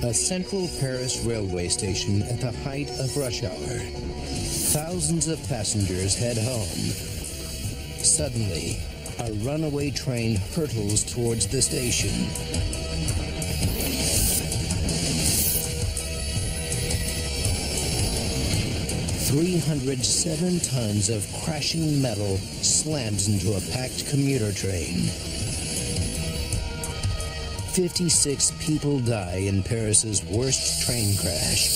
A central Paris railway station at the height of rush hour. Thousands of passengers head home. Suddenly, a runaway train hurtles towards the station. "307 tons of crashing metal slams into a packed commuter train. 56 people die in Paris's worst train crash.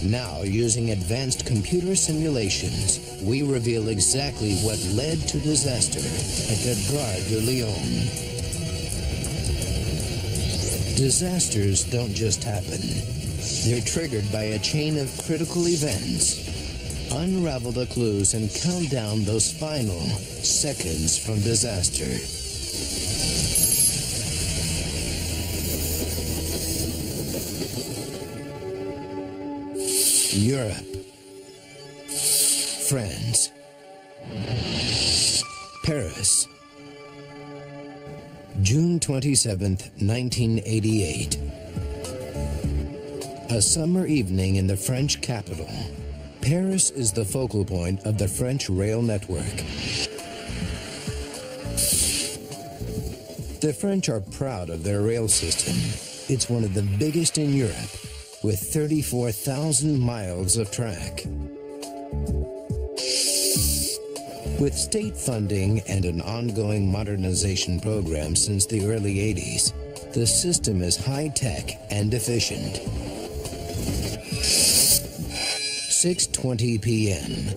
Now, using advanced computer simulations, we reveal exactly what led to disaster at the Gare de Lyon. Disasters don't just happen. They're triggered by a chain of critical events. Unravel the clues and count down those final seconds from disaster. Europe. France. Paris. June 27th, 1988. A summer evening in the French capital. Paris is the focal point of the French rail network. The French are proud of their rail system. It's one of the biggest in Europe, with 34,000 miles of track. With state funding and an ongoing modernization program since the early 80s, the system is high-tech and efficient. 6:20 p.m.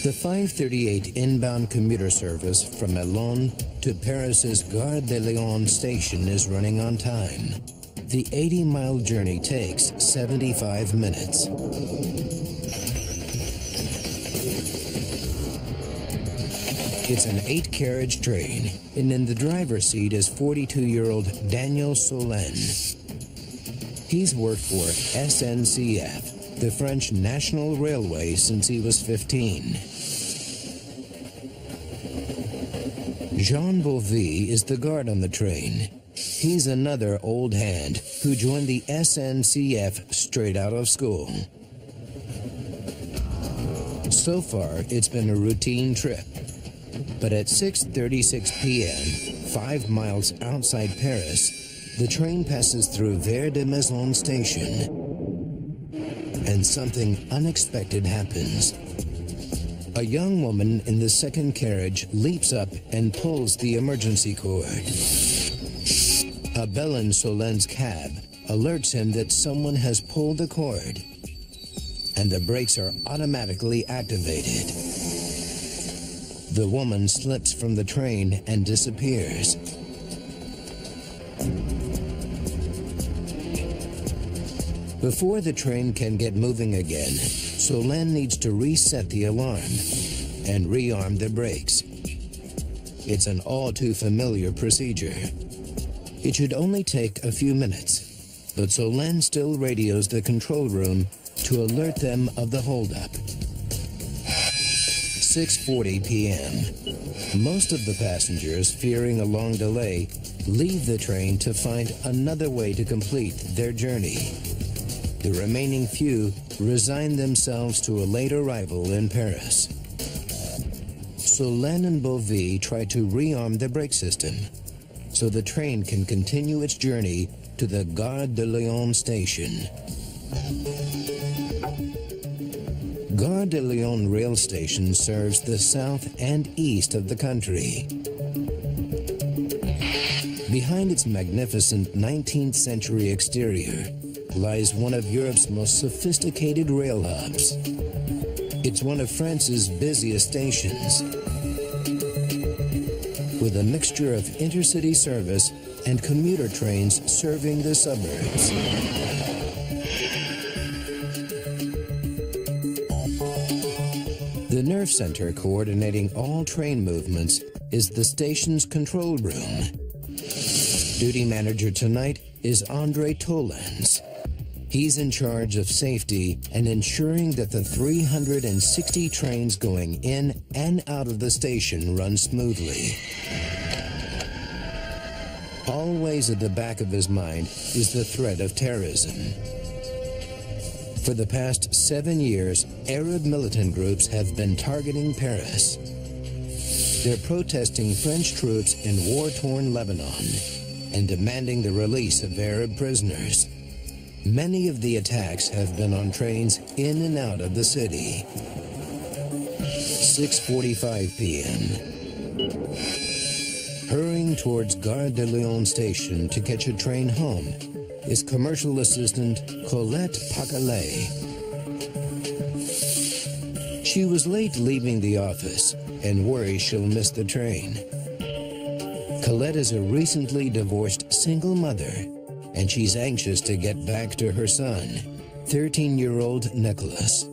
The 538 inbound commuter service from Melun to Paris's Gare de Lyon station is running on time. The 80-mile journey takes 75 minutes. It's an 8-carriage train, and in the driver's seat is 42-year-old Daniel Solène. He's worked for SNCF, the French National Railway, since he was 15. Jean Beauvais is the guard on the train. He's another old hand who joined the SNCF straight out of school. So far, it's been a routine trip. But at 6:36 p.m., 5 miles outside Paris, the train passes through Vert de Maison station. And something unexpected happens. A young woman in the second carriage leaps up and pulls the emergency cord. A bell in Solène's cab alerts him that someone has pulled the cord, and the brakes are automatically activated. The woman slips from the train and disappears. Before the train can get moving again, Solène needs to reset the alarm and rearm the brakes. It's an all-too-familiar procedure. It should only take a few minutes, but Solène still radios the control room to alert them of the holdup. 6:40 p.m. Most of the passengers, fearing a long delay, leave the train to find another way to complete their journey. The remaining few resign themselves to a late arrival in Paris. Solène and Beauvais try to rearm the brake system so the train can continue its journey to the Gare de Lyon station. Gare de Lyon rail station serves the south and east of the country. Behind its magnificent 19th century exterior lies one of Europe's most sophisticated rail hubs. It's one of France's busiest stations, with a mixture of intercity service and commuter trains serving the suburbs. The nerve center coordinating all train movements is the station's control room. Duty manager tonight is André Tollens. He's in charge of safety and ensuring that the 360 trains going in and out of the station run smoothly. Always at the back of his mind is the threat of terrorism. For the past 7 years, Arab militant groups have been targeting Paris. They're protesting French troops in war-torn Lebanon and demanding the release of Arab prisoners. Many of the attacks have been on trains in and out of the city. 6:45 p.m. Hurrying towards Gare de Lyon station to catch a train home is commercial assistant Colette Pacalet. She was late leaving the office and worries she'll miss the train. Colette is a recently divorced single mother, and she's anxious to get back to her son, 13-year-old Nicholas.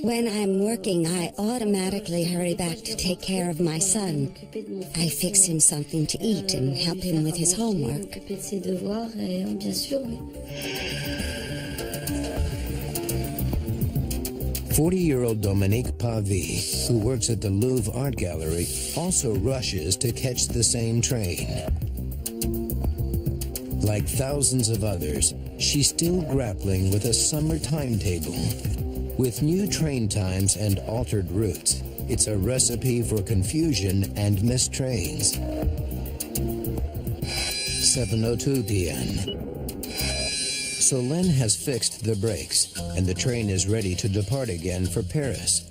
When I'm working, I automatically hurry back to take care of my son. I fix him something to eat and help him with his homework. 40-year-old Dominique Pavie, who works at the Louvre Art Gallery, also rushes to catch the same train. Like thousands of others, she's still grappling with a summer timetable. With new train times and altered routes, it's a recipe for confusion and missed trains. 7:02 p.m. Solène has fixed the brakes, and the train is ready to depart again for Paris.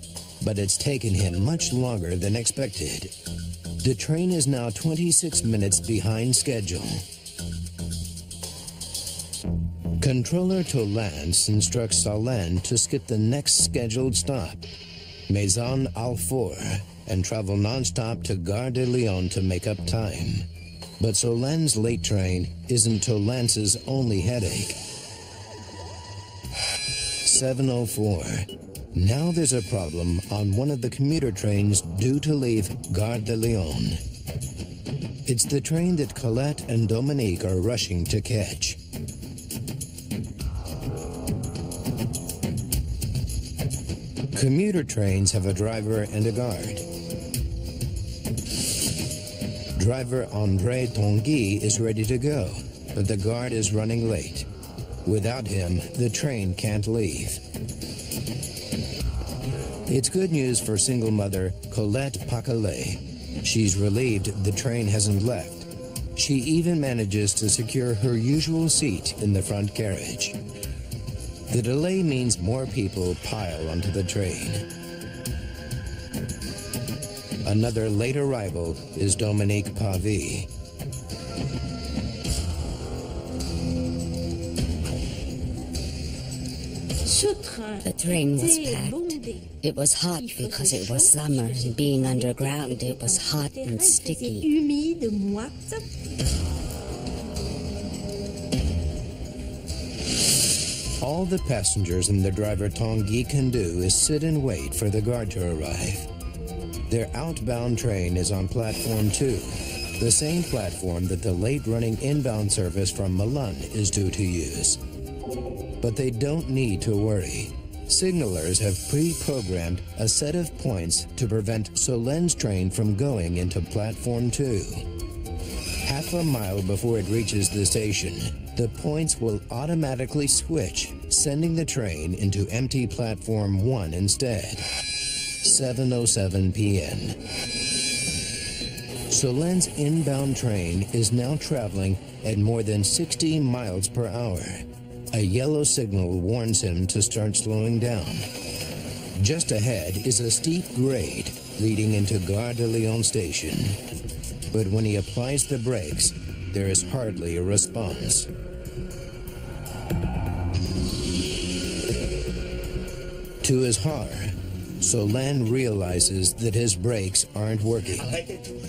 But it's taken him much longer than expected. The train is now 26 minutes behind schedule. Controller Tolance instructs Solène to skip the next scheduled stop, Maison Alfort, and travel non-stop to Gare de Lyon to make up time. But Solène's late train isn't Tolance's only headache. 7:04. Now there's a problem on one of the commuter trains due to leave Gare de Lyon. It's the train that Colette and Dominique are rushing to catch. Commuter trains have a driver and a guard. Driver André Tanguy is ready to go, but the guard is running late. Without him, the train can't leave. It's good news for single mother Colette Pacalet. She's relieved the train hasn't left. She even manages to secure her usual seat in the front carriage. The delay means more people pile onto the train. Another late arrival is Dominique Pavie. The train was packed. It was hot because it was summer, and being underground, it was hot and sticky. All the passengers and the driver Tanguy can do is sit and wait for the guard to arrive. Their outbound train is on platform 2, the same platform that the late-running inbound service from Milan is due to use. But they don't need to worry. Signalers have pre-programmed a set of points to prevent Solène's train from going into platform 2. Half a mile before it reaches the station, the points will automatically switch, sending the train into empty platform 1 instead. 7:07 p.m. Solène's inbound train is now traveling at more than 60 miles per hour. A yellow signal warns him to start slowing down. Just ahead is a steep grade leading into Gare de Lyon station. But when he applies the brakes, there is hardly a response. To his horror, Solène realizes that his brakes aren't working.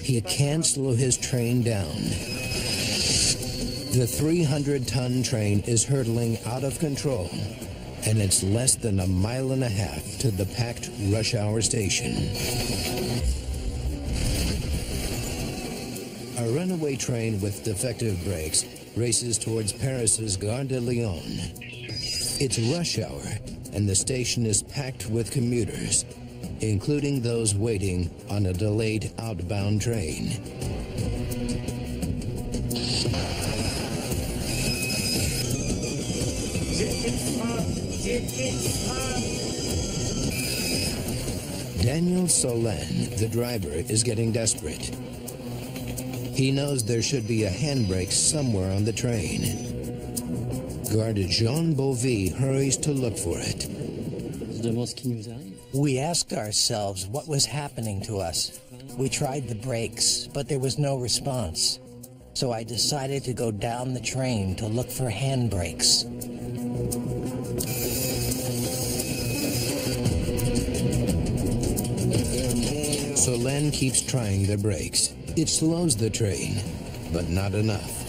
He can't slow his train down. The 300-ton train is hurtling out of control, and it's less than a mile and a half to the packed rush hour station. A runaway train with defective brakes races towards Paris's Gare de Lyon. It's rush hour, and the station is packed with commuters. including those waiting on a delayed outbound train. Daniel Solène, the driver, is getting desperate. He knows there should be a handbrake somewhere on the train. Guard Jean Bovy hurries to look for it. We asked ourselves what was happening to us. We tried the brakes, but there was no response. So I decided to go down the train to look for handbrakes. Solène keeps trying the brakes. It slows the train, but not enough.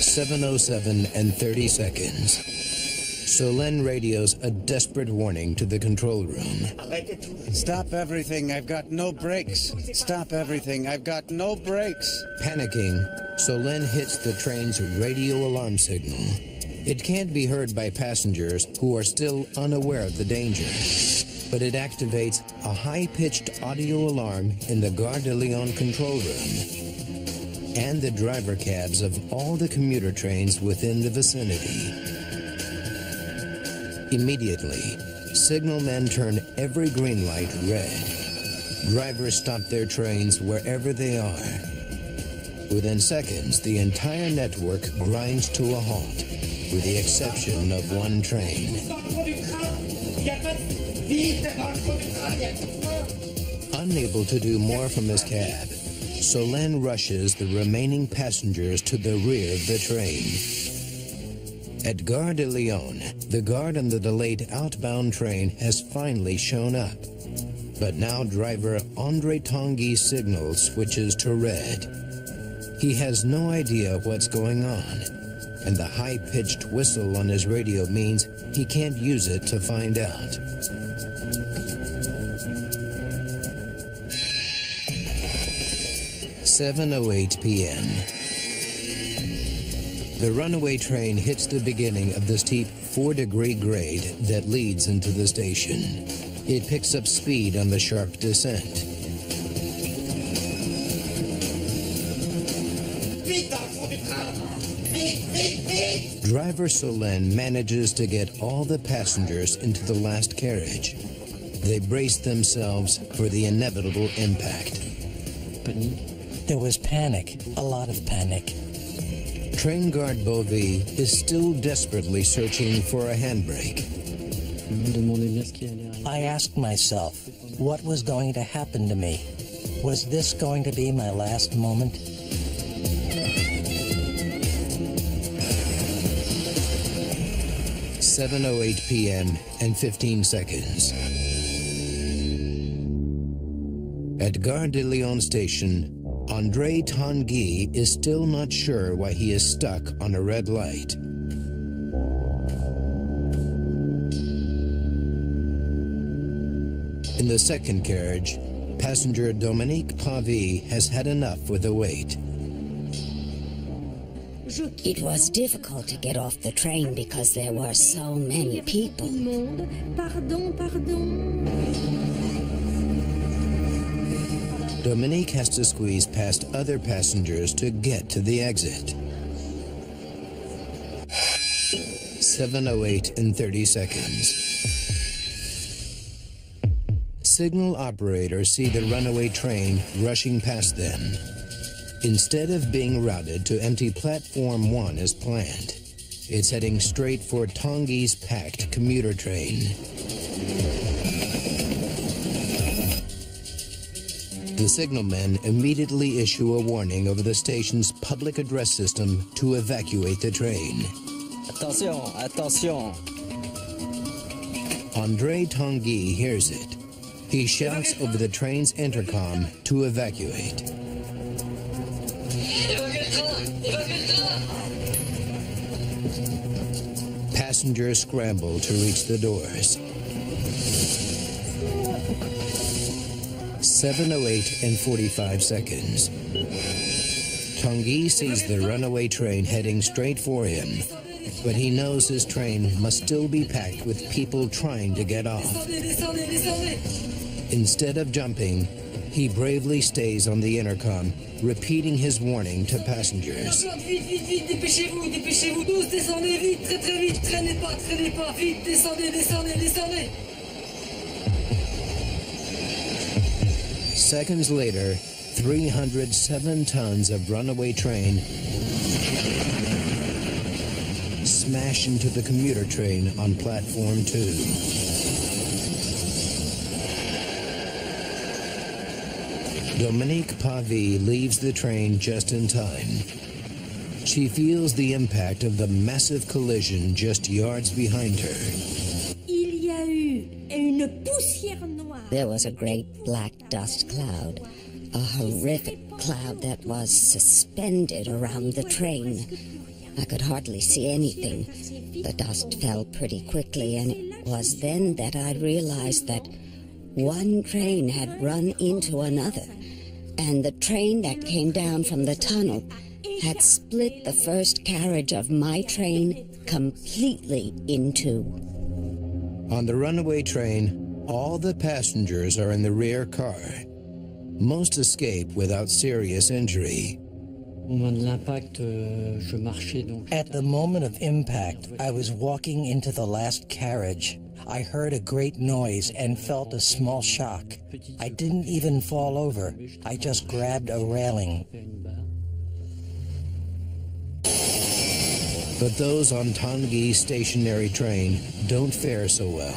"7:07 and 30 seconds. Solène radios a desperate warning to the control room. Stop everything, I've got no brakes. Stop everything, I've got no brakes. Panicking, Solène hits the train's radio alarm signal. It can't be heard by passengers who are still unaware of the danger, but it activates a high-pitched audio alarm in the Gare de Lyon control room and the driver cabs of all the commuter trains within the vicinity. Immediately, signalmen turn every green light red. Drivers stop their trains wherever they are. Within seconds, the entire network grinds to a halt, with the exception of one train. Unable to do more from his cab, Solène rushes the remaining passengers to the rear of the train. At Gare de Lyon, the guard on the delayed outbound train has finally shown up. But now driver André Tanguy's signal switches to red. He has no idea what's going on, and the high-pitched whistle on his radio means he can't use it to find out. "7:08 p.m. The runaway train hits the beginning of the steep 4-degree grade that leads into the station. It picks up speed on the sharp descent. Driver Solène manages to get all the passengers into the last carriage. They brace themselves for the inevitable impact. There was panic, a lot of panic. Train guard Bovy is still desperately searching for a handbrake. I asked myself, what was going to happen to me? Was this going to be my last moment? "7:08 p.m. and 15 seconds. At Gare de Lyon station, André Tanguy is still not sure why he is stuck on a red light. In the second carriage, passenger Dominique Pavie has had enough with the wait. It was difficult to get off the train because there were so many people. Dominique has to squeeze past other passengers to get to the exit. 7:08 and 30 seconds. Signal operators see the runaway train rushing past them. Instead of being routed to empty Platform 1 as planned, it's heading straight for Tanguy's packed commuter train. The signalmen immediately issue a warning over the station's public address system to evacuate the train. Attention, attention. André Tanguy hears it. He shouts over the train's intercom to evacuate. Passengers scramble to reach the doors. 7:08 and 45 seconds. Tanguy sees the runaway train heading straight for him but he knows his train must still be packed with people trying to get off. Instead of jumping, he bravely stays on the intercom, repeating his warning to passengers. Seconds later, 307 tons of runaway train smash into the commuter train on platform 2. Dominique Pavie leaves the train just in time. She feels the impact of the massive collision just yards behind her. There was a great black dust cloud, a horrific cloud that was suspended around the train. I could hardly see anything. The dust fell pretty quickly, and it was then that I realized that one train had run into another, and the train that came down from the tunnel had split the first carriage of my train completely in two. On the runaway train, all the passengers are in the rear car. Most escape without serious injury. At the moment of impact, I was walking into the last carriage. I heard a great noise and felt a small shock. I didn't even fall over. I just grabbed a railing. But those on Tanguy's stationary train don't fare so well.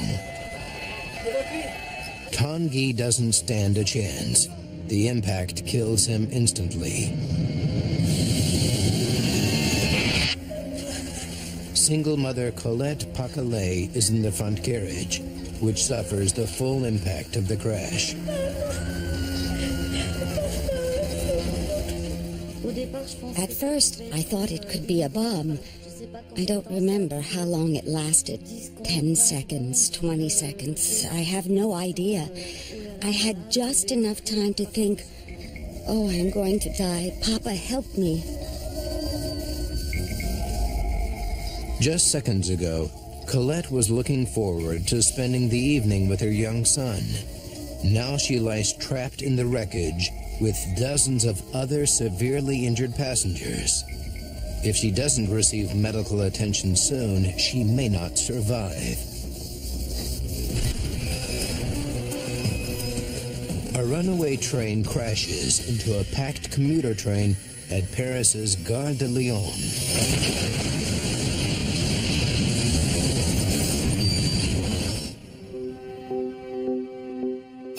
Tanguy doesn't stand a chance. The impact kills him instantly. Single mother Colette Pacalet is in the front carriage, which suffers the full impact of the crash. At first, I thought it could be a bomb. I don't remember how long it lasted. 10 seconds, 20 seconds. I have no idea. I had just enough time to think, oh, I'm going to die. Papa, help me. Just seconds ago, Colette was looking forward to spending the evening with her young son. Now she lies trapped in the wreckage with dozens of other severely injured passengers. If she doesn't receive medical attention soon, she may not survive. A runaway train crashes into a packed commuter train at Paris's Gare de Lyon.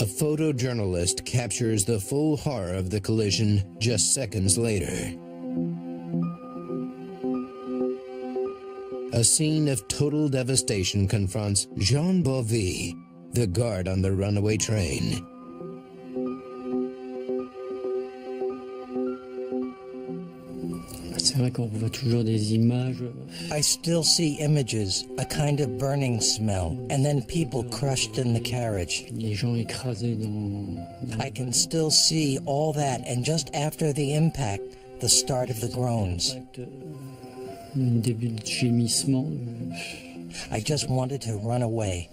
A photojournalist captures the full horror of the collision just seconds later. A scene of total devastation confronts Jean Bovy, the guard on the runaway train. I still see images, a kind of burning smell, and then people crushed in the carriage. I can still see all that, and just after the impact, the start of the groans. I just wanted to run away.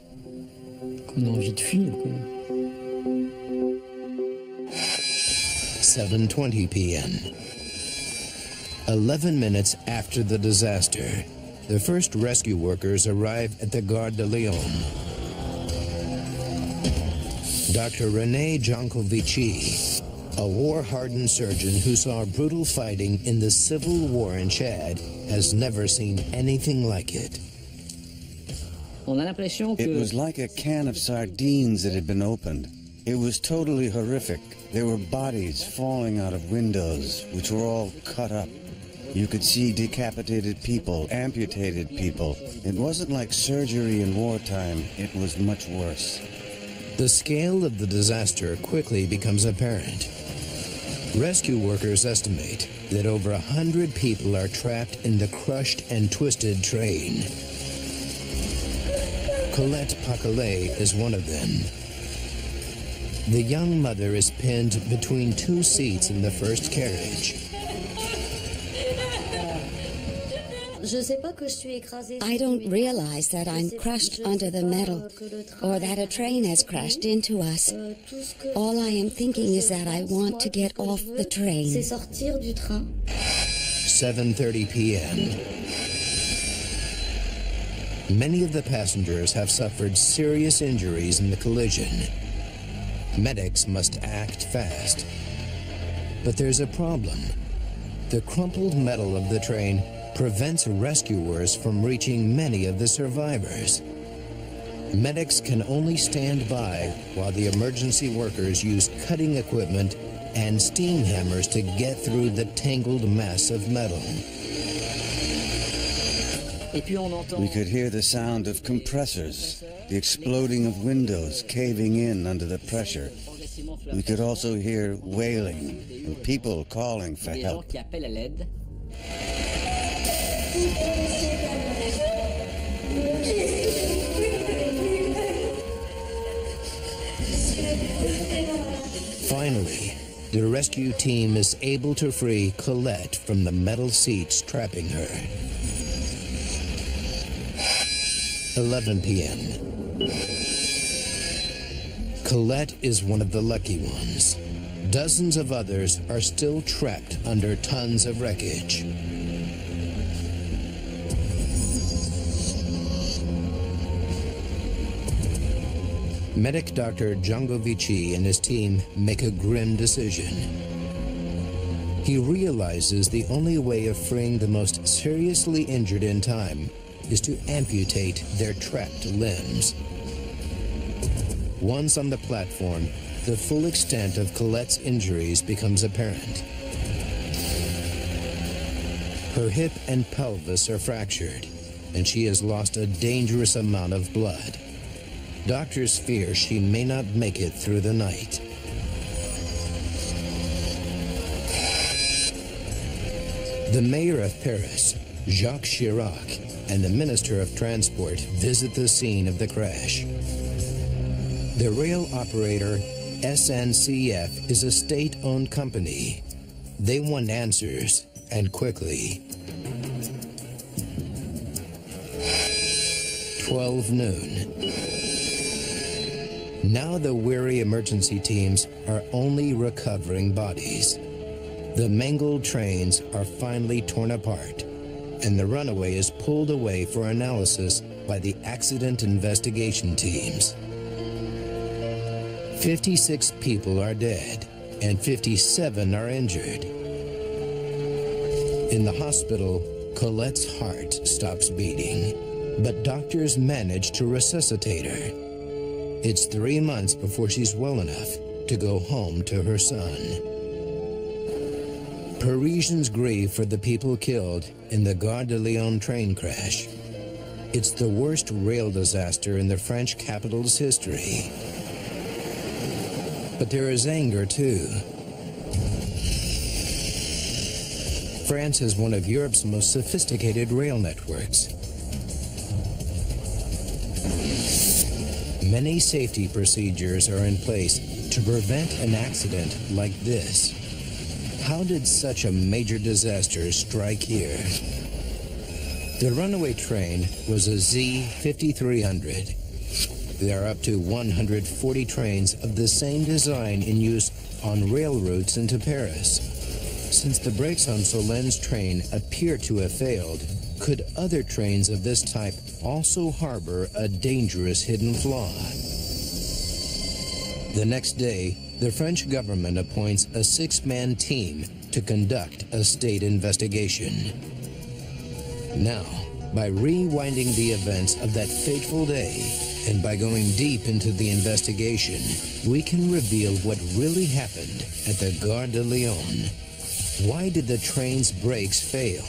7:20 p.m. 11 minutes after the disaster, the first rescue workers arrive at the Gare de Lyon. Dr. René Jankovici, a war-hardened surgeon who saw brutal fighting in the civil war in Chad, has never seen anything like it. It was like a can of sardines that had been opened. It was totally horrific. There were bodies falling out of windows, which were all cut up. You could see decapitated people, amputated people. It wasn't like surgery in wartime. It was much worse. The scale of the disaster quickly becomes apparent. Rescue workers estimate that over 100 people are trapped in the crushed and twisted train. Colette Pacalet is one of them. The young mother is pinned between two seats in the first carriage. I don't realize that I'm crushed under the metal or that a train has crashed into us. All I am thinking is that I want to get off the train. 7:30 p.m. Many of the passengers have suffered serious injuries in the collision. Medics must act fast. But there's a problem. The crumpled metal of the train prevents rescuers from reaching many of the survivors. Medics can only stand by while the emergency workers use cutting equipment and steam hammers to get through the tangled mass of metal. We could hear the sound of compressors, the exploding of windows caving in under the pressure. We could also hear wailing and people calling for help. Finally, the rescue team is able to free Colette from the metal seats trapping her. 11 p.m. Colette is one of the lucky ones. Dozens of others are still trapped under tons of wreckage. Medic Dr. Jangovici and his team make a grim decision. He realizes the only way of freeing the most seriously injured in time is to amputate their trapped limbs. Once on the platform, the full extent of Colette's injuries becomes apparent. Her hip and pelvis are fractured, and she has lost a dangerous amount of blood. Doctors fear she may not make it through the night. The mayor of Paris, Jacques Chirac, and the Minister of Transport visit the scene of the crash. The rail operator, SNCF, is a state-owned company. They want answers, and quickly. 12 noon. Now the weary emergency teams are only recovering bodies. The mangled trains are finally torn apart, and the Runaway is pulled away for analysis by the accident investigation teams. 56 people are dead, and 57 are injured. In the hospital, Colette's heart stops beating, but doctors manage to resuscitate her. It's 3 months before she's well enough to go home to her son. Parisians grieve for the people killed in the Gare de Lyon train crash. It's the worst rail disaster in the French capital's history. But there is anger, too. France is one of Europe's most sophisticated rail networks. Many safety procedures are in place to prevent an accident like this. How did such a major disaster strike here? The Runaway train was a Z5300. There are up to 140 trains of the same design in use on rail routes into Paris. Since the brakes on Solen's train appear to have failed, could other trains of this type also harbor a dangerous hidden flaw? The next day, the French government appoints a 6-man team to conduct a state investigation. Now, by rewinding the events of that fateful day, and by going deep into the investigation, we can reveal what really happened at the Gare de Lyon. Why did the train's brakes fail?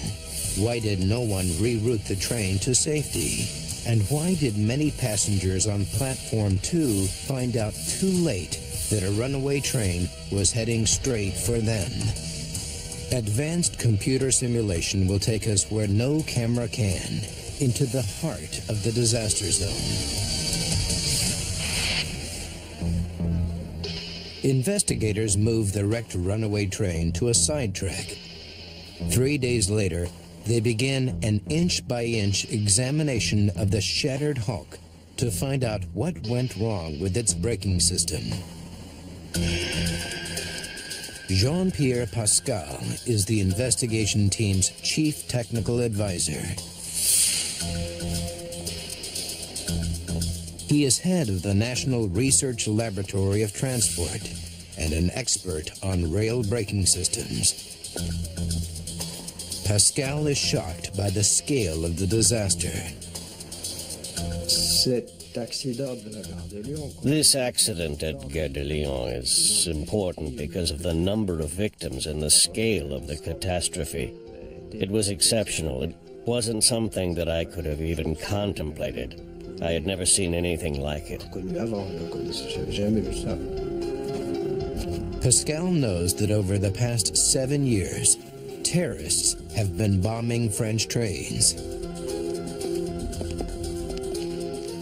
Why did no one reroute the train to safety? And why did many passengers on Platform 2 find out too late that a runaway train was heading straight for them? Advanced computer simulation will take us where no camera can, into the heart of the disaster zone. Investigators move the wrecked runaway train to a sidetrack. 3 days later, They begin an inch-by-inch examination of the shattered hulk to find out what went wrong with its braking system. Jean-Pierre Pascal is the investigation team's chief technical advisor. He is head of the National Research Laboratory of Transport and an expert on rail braking systems. Pascal is shocked by the scale of the disaster. This accident at Gare de Lyon is important because of the number of victims and the scale of the catastrophe. It was exceptional. It wasn't something that I could have even contemplated. I had never seen anything like it. Pascal knows that over the past 7 years, terrorists have been bombing French trains.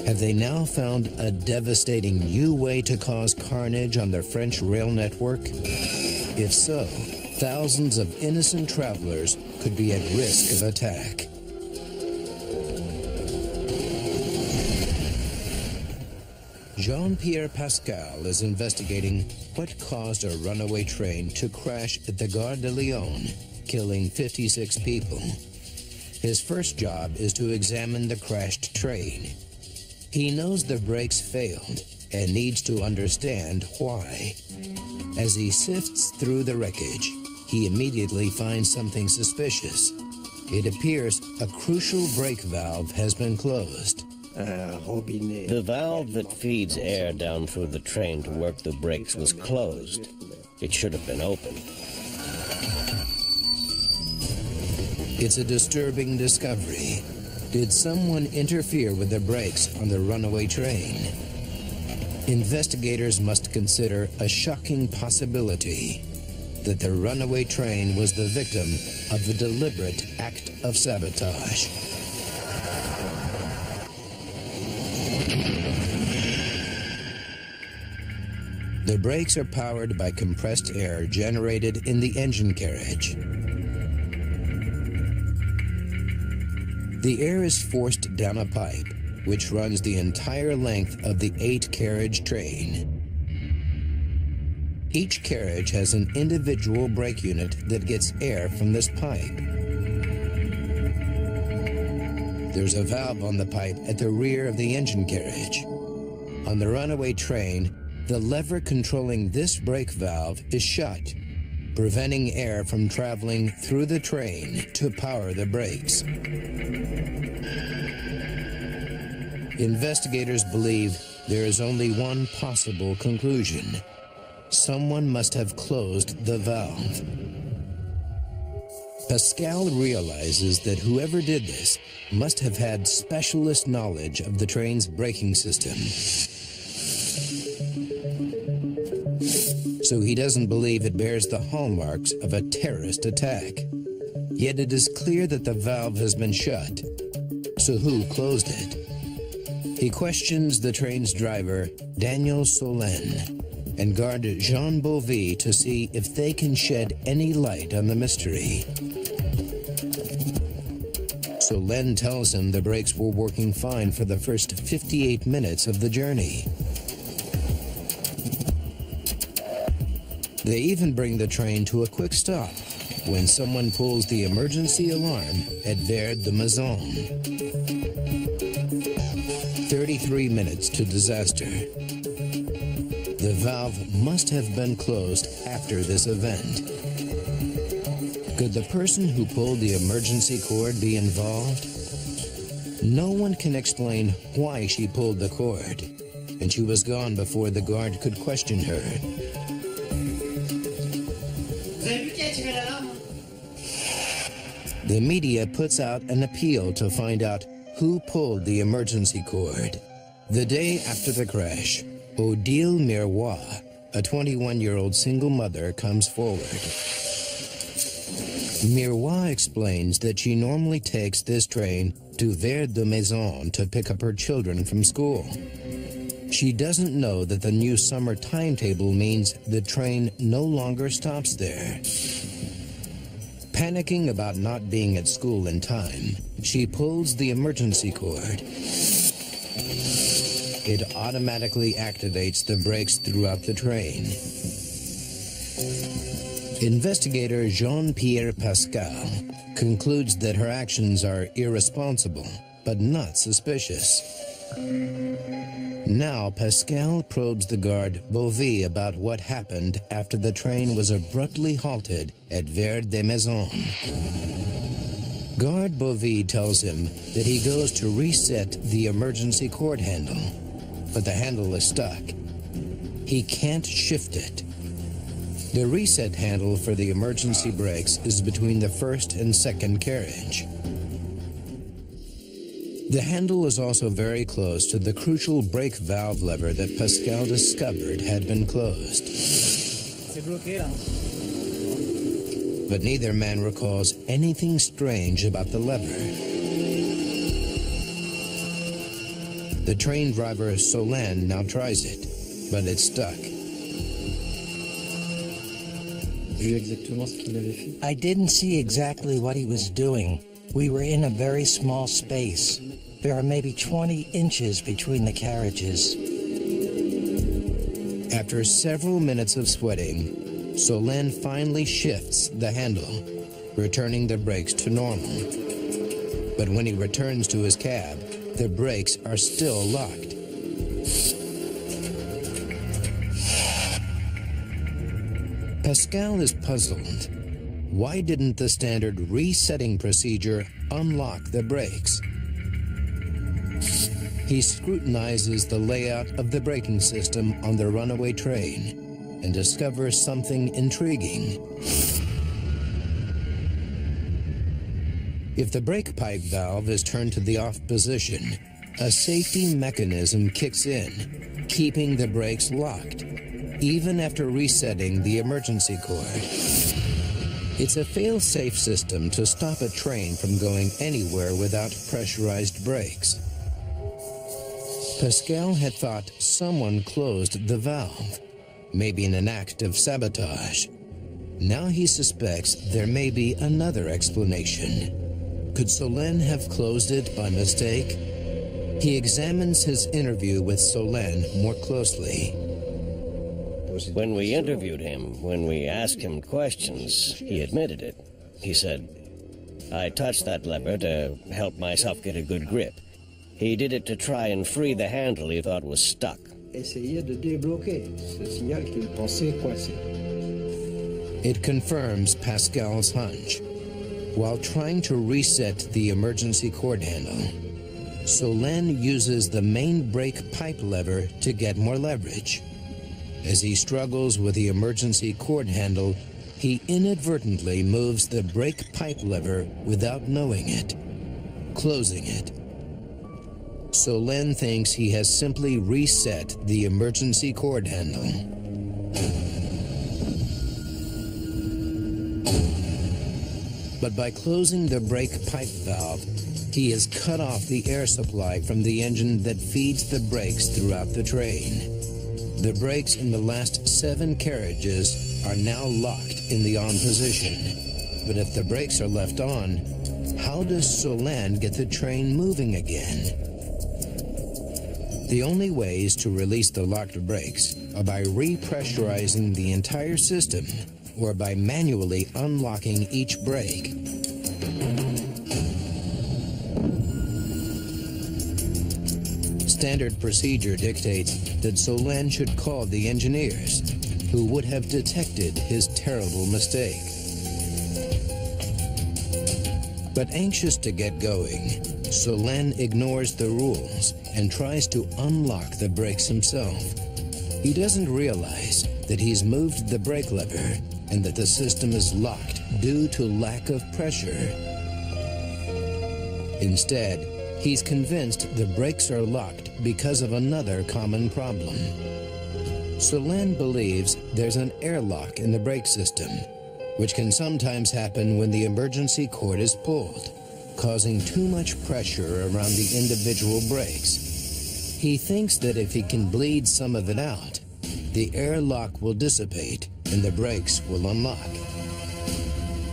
Have they now found a devastating new way to cause carnage on the French rail network? If so, thousands of innocent travelers could be at risk of attack. Jean-Pierre Pascal is investigating what caused a runaway train to crash at the Gare de Lyon, killing 56 people. His first job is to examine the crashed train. He knows the brakes failed and needs to understand why. As he sifts through the wreckage, he immediately finds something suspicious. It appears a crucial brake valve has been closed. The valve that feeds air down through the train to work the brakes was closed. It should have been opened. It's a disturbing discovery. Did someone interfere with the brakes on the runaway train? Investigators must consider a shocking possibility that the runaway train was the victim of a deliberate act of sabotage. The brakes are powered by compressed air generated in the engine carriage. The air is forced down a pipe, which runs the entire length of the 8-carriage train. Each carriage has an individual brake unit that gets air from this pipe. There's a valve on the pipe at the rear of the engine carriage. On the runaway train, the lever controlling this brake valve is shut, preventing air from traveling through the train to power the brakes. Investigators believe there is only one possible conclusion. Someone must have closed the valve. Pascal realizes that whoever did this must have had specialist knowledge of the train's braking system. So he doesn't believe it bears the hallmarks of a terrorist attack. Yet it is clear that the valve has been shut. So who closed it? He questions the train's driver, Daniel Solène, and guard Jean Beauvais to see if they can shed any light on the mystery. Solène tells him the brakes were working fine for the first 58 minutes of the journey. They even bring the train to a quick stop when someone pulls the emergency alarm at Vert de Maison. 33 minutes to disaster. The valve must have been closed after this event. Could the person who pulled the emergency cord be involved? No one can explain why she pulled the cord, and she was gone before the guard could question her. The media puts out an appeal to find out who pulled the emergency cord. The day after the crash, Odile Miroir, a 21-year-old single mother, comes forward. Miroir explains that she normally takes this train to Vert de Maison to pick up her children from school. She doesn't know that the new summer timetable means the train no longer stops there. Panicking about not being at school in time, she pulls the emergency cord. It automatically activates the brakes throughout the train. Investigator Jean-Pierre Pascal concludes that her actions are irresponsible, but not suspicious. Now Pascal probes the guard Bovy about what happened after the train was abruptly halted at Vert des Maisons. Guard Bovy tells him that he goes to reset the emergency cord handle, but the handle is stuck. He can't shift it. The reset handle for the emergency brakes is between the first and second carriage. The handle is also very close to the crucial brake valve lever that Pascal discovered had been closed. But neither man recalls anything strange about the lever. The train driver Solène now tries it, but it's stuck. I didn't see exactly what he was doing. We were in a very small space. There are maybe 20 inches between the carriages. After several minutes of sweating, Solène finally shifts the handle, returning the brakes to normal. But when he returns to his cab, the brakes are still locked. Pascal is puzzled. Why didn't the standard resetting procedure unlock the brakes? He scrutinizes the layout of the braking system on the runaway train and discovers something intriguing. If the brake pipe valve is turned to the off position, a safety mechanism kicks in, keeping the brakes locked, even after resetting the emergency cord. It's a fail-safe system to stop a train from going anywhere without pressurized brakes. Pascal had thought someone closed the valve, maybe in an act of sabotage. Now he suspects there may be another explanation. Could Solène have closed it by mistake? He examines his interview with Solène more closely. When we interviewed him, when we asked him questions, he admitted it. He said, "I touched that lever to help myself get a good grip. He did it to try and free the handle he thought was stuck." It confirms Pascal's hunch. While trying to reset the emergency cord handle, Solène uses the main brake pipe lever to get more leverage. As he struggles with the emergency cord handle, he inadvertently moves the brake pipe lever without knowing it, closing it. Solène thinks he has simply reset the emergency cord handle. But by closing the brake pipe valve, he has cut off the air supply from the engine that feeds the brakes throughout the train. The brakes in the last 7 carriages are now locked in the on position. But if the brakes are left on, how does Solène get the train moving again? The only ways to release the locked brakes are by repressurizing the entire system or by manually unlocking each brake. Standard procedure dictates that Solène should call the engineers, who would have detected his terrible mistake. But anxious to get going, Solène ignores the rules and tries to unlock the brakes himself. He doesn't realize that he's moved the brake lever and that the system is locked due to lack of pressure. Instead, he's convinced the brakes are locked because of another common problem. Solène believes there's an airlock in the brake system, which can sometimes happen when the emergency cord is pulled, causing too much pressure around the individual brakes. He thinks that if he can bleed some of it out, the airlock will dissipate and the brakes will unlock.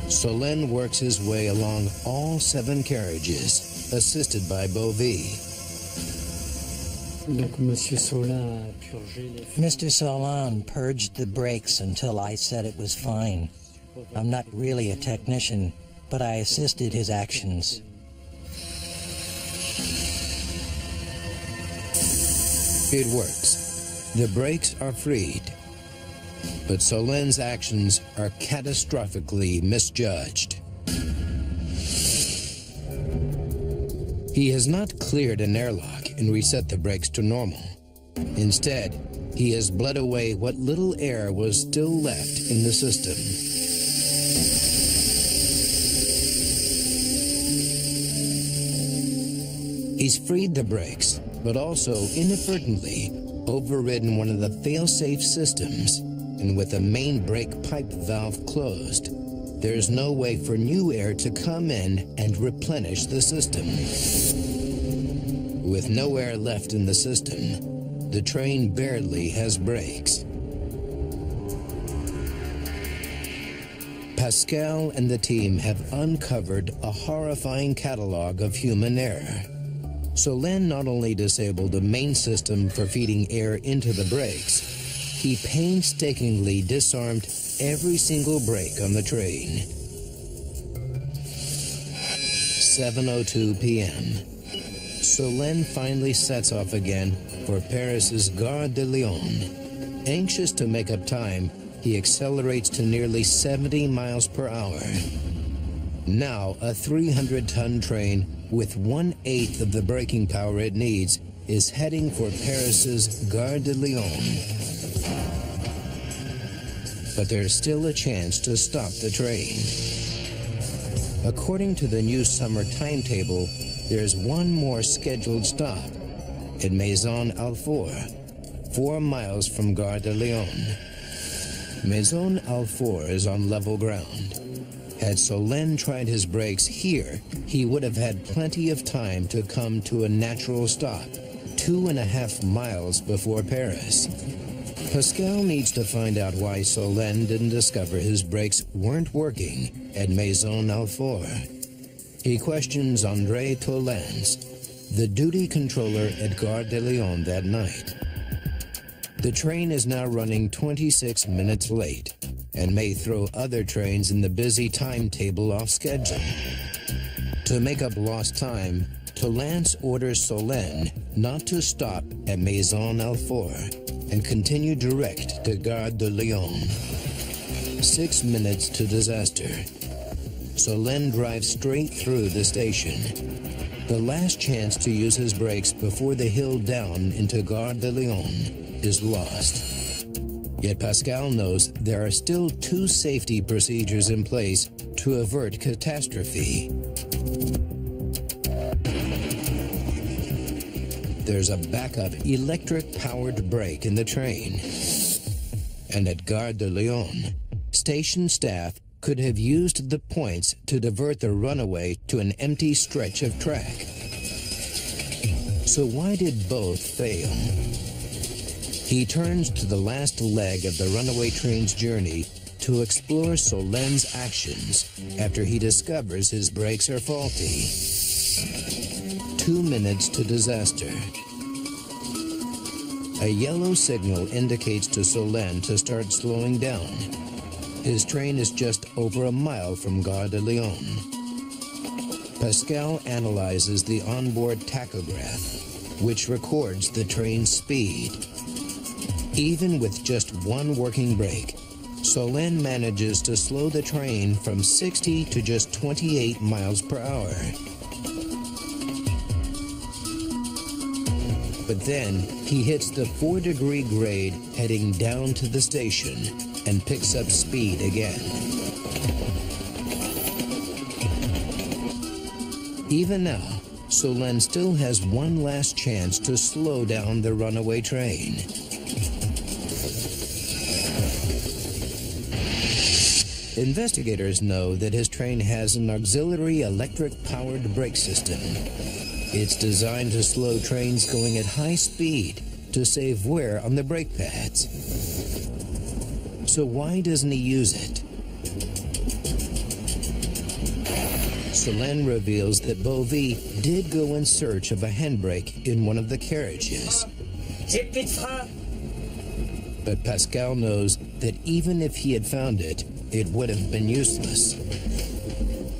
Solène works his way along all 7 carriages, assisted by Bovie. Mr. Solon purged the brakes until I said it was fine. I'm not really a technician, but I assisted his actions. It works. The brakes are freed. But Solène's actions are catastrophically misjudged. He has not cleared an airlock and reset the brakes to normal. Instead, he has bled away what little air was still left in the system. He's freed the brakes, but also inadvertently overridden one of the fail-safe systems, and with the main brake pipe valve closed, there's no way for new air to come in and replenish the system. With no air left in the system, the train barely has brakes. Pascal and the team have uncovered a horrifying catalog of human error. Solène not only disabled the main system for feeding air into the brakes, he painstakingly disarmed every single brake on the train. 7:02 p.m. Solène finally sets off again for Paris's Gare de Lyon. Anxious to make up time, he accelerates to nearly 70 miles per hour. Now, a 300-ton train with 1/8 of the braking power it needs is heading for Paris's Gare de Lyon. But there's still a chance to stop the train. According to the new summer timetable, there's one more scheduled stop at Maison Alfort, 4 miles from Gare de Lyon. Maison Alfort is on level ground. Had Solène tried his brakes here, he would have had plenty of time to come to a natural stop, 2.5 miles before Paris. Pascal needs to find out why Solène didn't discover his brakes weren't working at Maison Alfort. He questions André Tolens, the duty controller at Gare de Lyon that night. The train is now running 26 minutes late and may throw other trains in the busy timetable off schedule. To make up lost time, Tolens orders Solène not to stop at Maison Alfort and continue direct to Gare de Lyon. 6 minutes to disaster. Solène drives straight through the station. The last chance to use his brakes before the hill down into Gare de Lyon is lost. Yet Pascal knows there are still 2 safety procedures in place to avert catastrophe. There's a backup electric-powered brake in the train. And at Gare de Lyon, station staff could have used the points to divert the Runaway to an empty stretch of track. So why did both fail? He turns to the last leg of the Runaway train's journey to explore Solène's actions after he discovers his brakes are faulty. 2 minutes to disaster. A yellow signal indicates to Solène to start slowing down. His train is just over a mile from Gare de Lyon. Pascal analyzes the onboard tachograph, which records the train's speed. Even with just one working brake, Solène manages to slow the train from 60 to just 28 miles per hour. But then he hits the 4-degree grade heading down to the station and picks up speed again. Even now, Solène still has one last chance to slow down the Runaway train. Investigators know that his train has an auxiliary electric-powered brake system. It's designed to slow trains going at high speed to save wear on the brake pads. So why doesn't he use it? Solène reveals that Bovie did go in search of a handbrake in one of the carriages. But Pascal knows that even if he had found it, it would have been useless.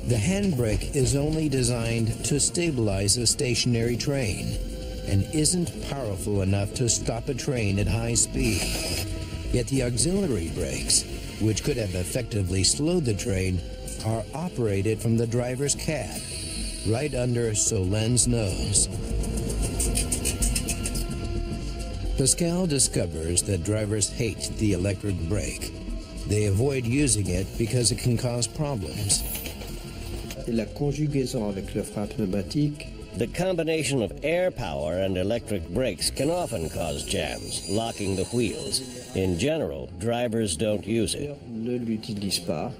The handbrake is only designed to stabilize a stationary train and isn't powerful enough to stop a train at high speed. Yet the auxiliary brakes, which could have effectively slowed the train, are operated from the driver's cab, right under Solène's nose. Pascal discovers that drivers hate the electric brake. They avoid using it because it can cause problems. La conjugaison avec le frein pneumatique. The combination of air power and electric brakes can often cause jams, locking the wheels. In general, drivers don't use it. Ne l'utilise pas.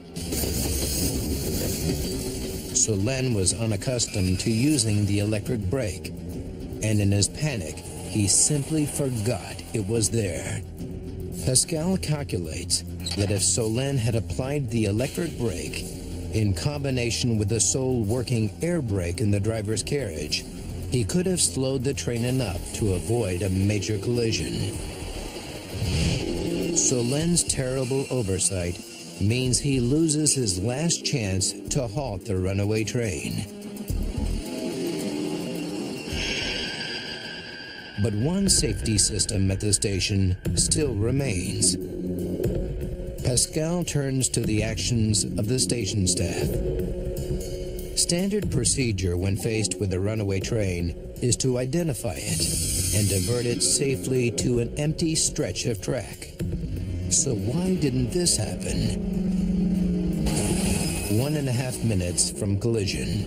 Solène was unaccustomed to using the electric brake, and in his panic, he simply forgot it was there. Pascal calculates that if Solène had applied the electric brake in combination with the sole working air brake in the driver's carriage, he could have slowed the train enough to avoid a major collision. Solène's terrible oversight means he loses his last chance to halt the runaway train. But one safety system at the station still remains. Pascal turns to the actions of the station staff. Standard procedure when faced with a runaway train is to identify it and divert it safely to an empty stretch of track. So why didn't this happen? 1.5 minutes from collision.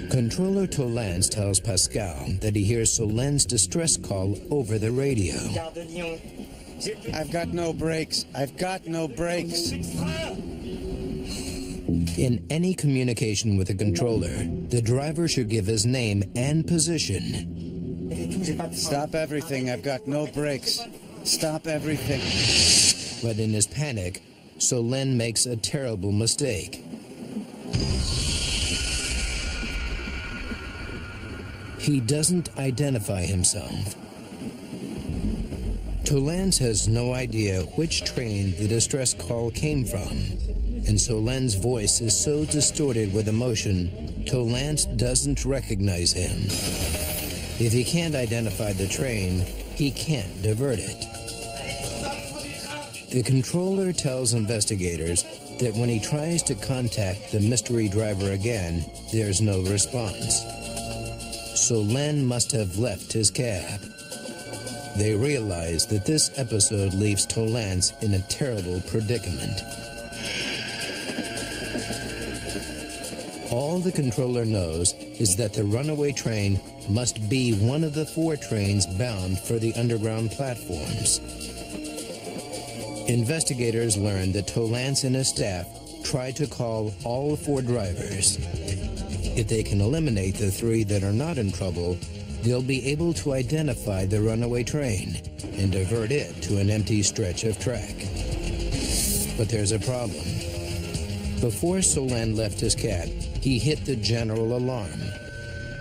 Controller Tolance tells Pascal that he hears Solène's distress call over the radio. I've got no brakes. I've got no brakes. In any communication with a controller, the driver should give his name and position. Stop everything. I've got no brakes. Stop everything. But in his panic, Solène makes a terrible mistake. He doesn't identify himself. Tolance has no idea which train the distress call came from, and Solène's voice is so distorted with emotion, Tolance doesn't recognize him. If he can't identify the train, he can't divert it. The controller tells investigators that when he tries to contact the mystery driver again, there's no response. Solène must have left his cab. They realize that this episode leaves Tolance in a terrible predicament. All the controller knows is that the runaway train must be one of the 4 trains bound for the underground platforms. Investigators learn that Tolance and his staff try to call all 4 drivers. If they can eliminate the 3 that are not in trouble, they'll be able to identify the runaway train and divert it to an empty stretch of track. But there's a problem. Before Solène left his cab, he hit the general alarm.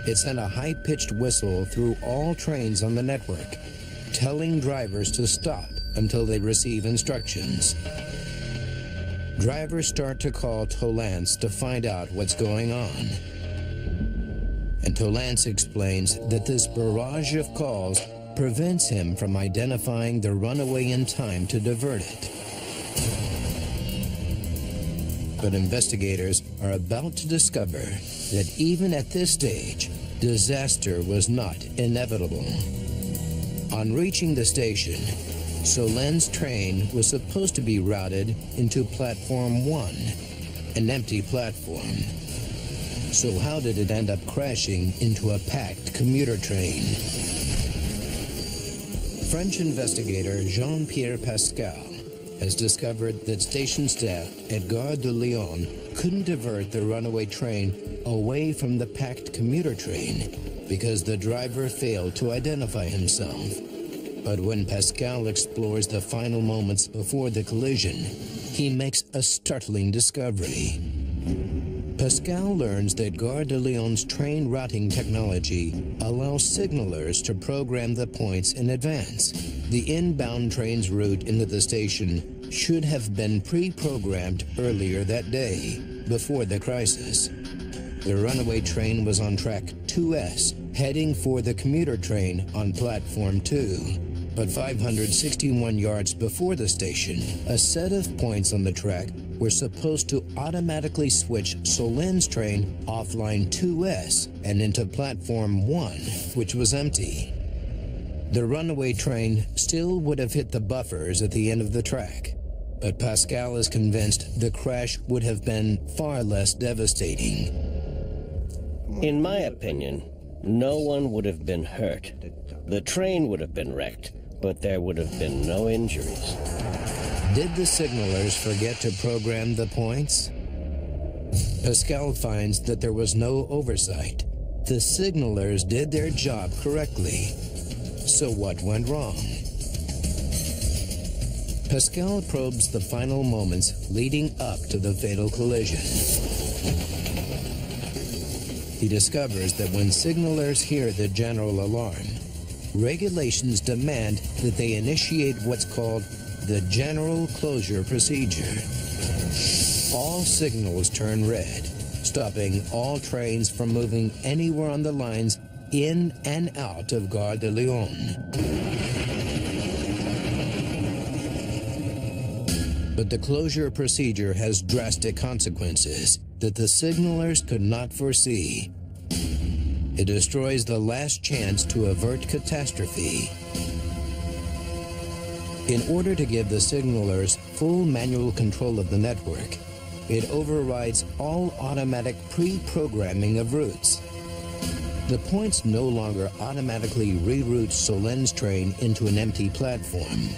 It sent a high-pitched whistle through all trains on the network, telling drivers to stop until they receive instructions. Drivers start to call Tolance to find out what's going on. And Tolance explains that this barrage of calls prevents him from identifying the runaway in time to divert it. But investigators are about to discover that even at this stage, disaster was not inevitable. On reaching the station, Solène's train was supposed to be routed into Platform 1, an empty platform. So how did it end up crashing into a packed commuter train? French investigator Jean-Pierre Pascal has discovered that station staff at Gare de Lyon couldn't divert the runaway train away from the packed commuter train because the driver failed to identify himself. But when Pascal explores the final moments before the collision, he makes a startling discovery. Pascal learns that Gare de Lyon's train routing technology allows signalers to program the points in advance. The inbound train's route into the station should have been pre-programmed earlier that day, before the crisis. The runaway train was on track 2S, heading for the commuter train on platform 2. But 561 yards before the station, a set of points on the track were supposed to automatically switch Solen's train off line 2S and into platform 1, which was empty. The runaway train still would have hit the buffers at the end of the track, but Pascal is convinced the crash would have been far less devastating. In my opinion, no one would have been hurt. The train would have been wrecked, but there would have been no injuries. Did the signalers forget to program the points? Pascal finds that there was no oversight. The signalers did their job correctly. So what went wrong? Pascal probes the final moments leading up to the fatal collision. He discovers that when signalers hear the general alarm, regulations demand that they initiate what's called the general closure procedure. All signals turn red, stopping all trains from moving anywhere on the lines in and out of Gare de Lyon. But the closure procedure has drastic consequences that the signalers could not foresee. It destroys the last chance to avert catastrophe. In order to give the signalers full manual control of the network, it overrides all automatic pre-programming of routes. The points no longer automatically reroute Solen's train into an empty platform.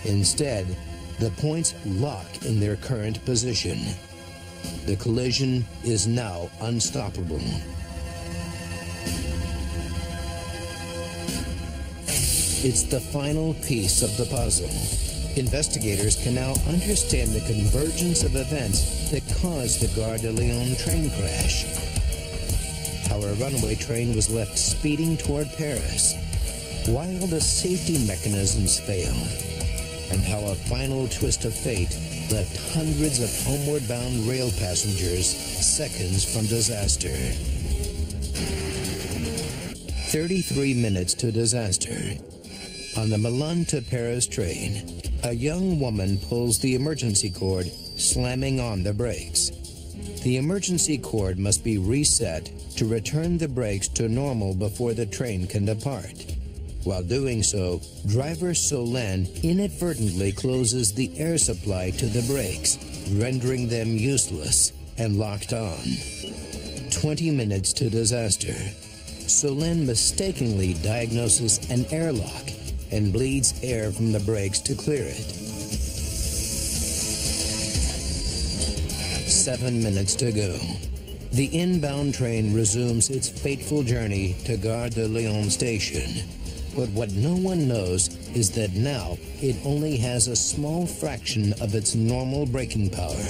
Instead, the points lock in their current position. The collision is now unstoppable. It's the final piece of the puzzle. Investigators can now understand the convergence of events that caused the Gare de Lyon train crash. How a runaway train was left speeding toward Paris, while the safety mechanisms failed, and how a final twist of fate left hundreds of homeward-bound rail passengers seconds from disaster. 33 minutes to disaster. On the Milan to Paris train, a young woman pulls the emergency cord, slamming on the brakes. The emergency cord must be reset to return the brakes to normal before the train can depart. While doing so, driver Solen inadvertently closes the air supply to the brakes, rendering them useless and locked on. 20 minutes to disaster. Solen mistakenly diagnoses an airlock and bleeds air from the brakes to clear it. 7 minutes to go. The inbound train resumes its fateful journey to Gare de Lyon station. But what no one knows is that now it only has a small fraction of its normal braking power.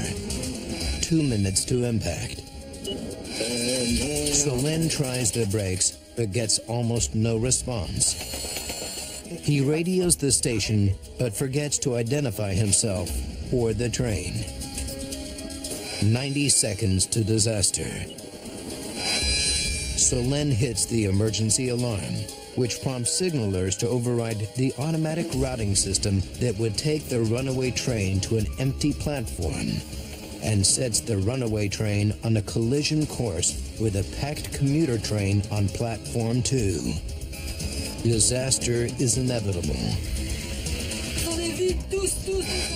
2 minutes to impact. Solen tries the brakes, but gets almost no response. He radios the station, but forgets to identify himself or the train. 90 seconds to disaster. Solen hits the emergency alarm, which prompts signalers to override the automatic routing system that would take the runaway train to an empty platform, and sets the runaway train on a collision course with a packed commuter train on platform 2. Disaster is inevitable.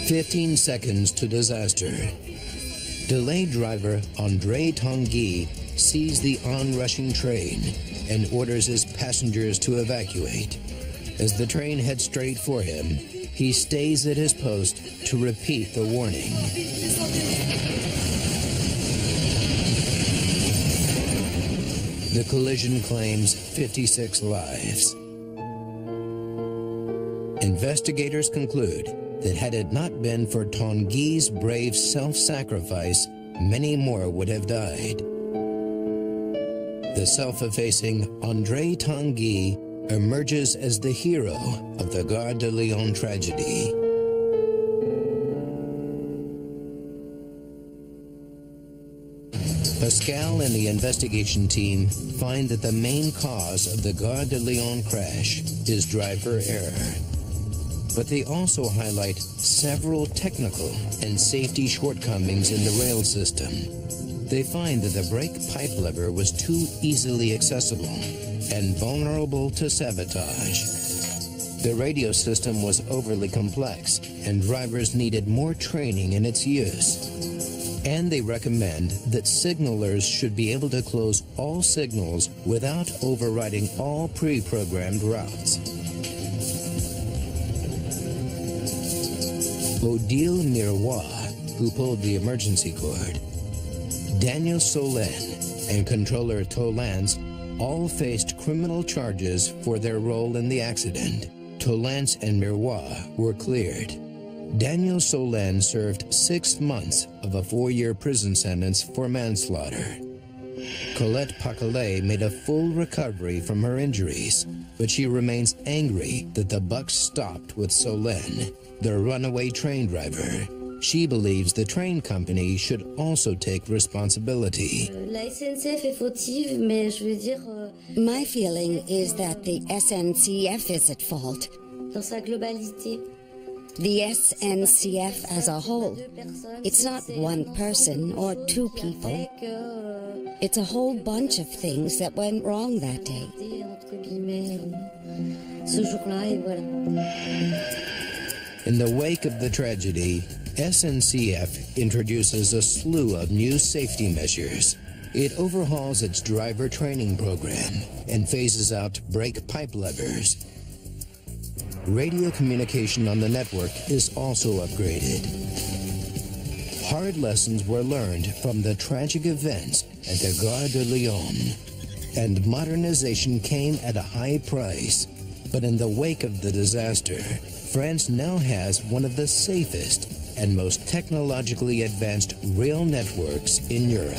15 seconds to disaster. Delayed driver André Tanguy sees the onrushing train and orders his passengers to evacuate. As the train heads straight for him, he stays at his post to repeat the warning. The collision claims 56 lives. Investigators conclude that had it not been for Tanguy's brave self-sacrifice, many more would have died. The self-effacing André Tanguy emerges as the hero of the Gare de Lyon tragedy. Pascal and the investigation team find that the main cause of the Gare de Lyon crash is driver error. But they also highlight several technical and safety shortcomings in the rail system. They find that the brake pipe lever was too easily accessible and vulnerable to sabotage. The radio system was overly complex, and drivers needed more training in its use. And they recommend that signalers should be able to close all signals without overriding all pre-programmed routes. Odile Miroir, who pulled the emergency cord, Daniel Solène, and controller Tolance all faced criminal charges for their role in the accident. Tolance and Miroir were cleared. Daniel Solène served 6 months of a 4-year prison sentence for manslaughter. Colette Paquelet made a full recovery from her injuries, but she remains angry that the buck stopped with Solène, the runaway train driver. She believes the train company should also take responsibility. My feeling is that the SNCF is at fault. The SNCF as a whole. It's not one person or 2 people. It's a whole bunch of things that went wrong that day. In the wake of the tragedy, SNCF introduces a slew of new safety measures. It overhauls its driver training program and phases out brake pipe levers. Radio communication on the network is also upgraded. Hard lessons were learned from the tragic events at the Gare de Lyon, and modernization came at a high price. But in the wake of the disaster, France now has one of the safest and most technologically advanced rail networks in Europe.